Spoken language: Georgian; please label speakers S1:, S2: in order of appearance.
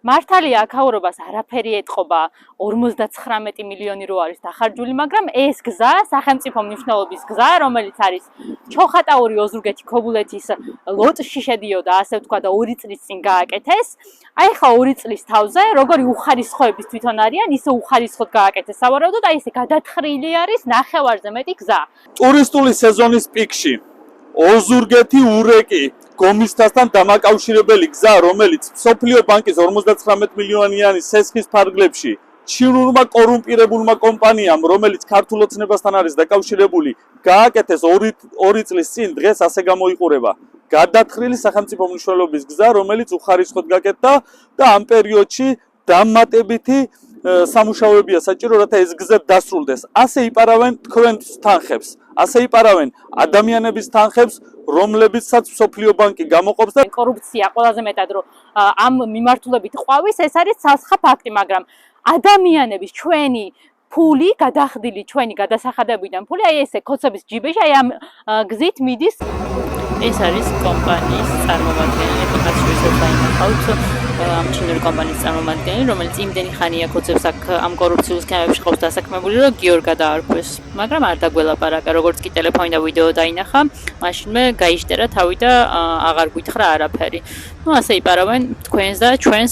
S1: მართალია აქაურობას არაფერი ეთყობა 59 მილიონი რო არის დახარჯული, მაგრამ ეს გზა, სახელმწიფო მნიშვნელობის გზა, რომელიც არის ჩოხატაური ოზურგეთი ქობულეთის ლოტში შედიოდა, ასე ვთქვა და 2 წლის წინ გააკეთეს. აი ხა 2 წლის თავზე, როგორი უხარისხოების თვითონ არიან, ისე უხარისხოდ გააკეთეს. სავარაუდოდ აი ესე გადათხრილი არის 9-ვარზე მეტი გზა.
S2: ტურისტული სეზონის პიკში ოზურგეთი ურეკი გომისთასთან დამაკავშირებელი გზა, რომელიც მსოფლიო ბანკის 59 მილიონიანი სესხის ფარგლებში ჩინურმა კორუმპირებულმა კომპანიამ, რომელიც ქართულ ოცნებასთან არის დაკავშირებული, გააკეთეს 2 წლის წინ, დღეს ასე გამოიყურება. გადათხრილი სახელმწიფო მნიშვნელობის გზა, რომელიც უხარისხოდ გაკეთდა და ამ პერიოდში დამატებითი სამუშაოებია საჭირო, რათა ეს გზა დასრულდეს. ასე იპარავენ თქვენს თანხებს, ასე იპარავენ ადამიანების თანხებს, რომლებიცაც მსოფლიო ბანკი გამოყოფს და
S1: კორუფცია ყველაზე მეტად რომ ამ მიმართულებით ყვავის, ეს არის ცალსხა ფაქტი, მაგრამ ადამიანების ჩვენი ფული გადახდილი, ჩვენი გადასახადებიდან ფული, აი ესე კოცების ჯიბეში, აი ამ გზით მიდის. ეს არის კომპანიის წარმომადგენელი, ხათშვილსაც დაინახავთ, ამ ჩინური კომპანიის წარმომადგენელი, რომელიც იმდენი ხანია კოცებს აქ ამ კორუფციულ სქემებში ყავს დასაქმებული, რომ გიორ გადაარქვეს, მაგრამ არ დაგველაპარაკა, როგორც კი ტელეფონი და ვიდეო დაინახა, მაშინმე გაიშტერა თავი და აღარ გვითხრა არაფერი. ასე იპარავენ თქვენს და ჩვენს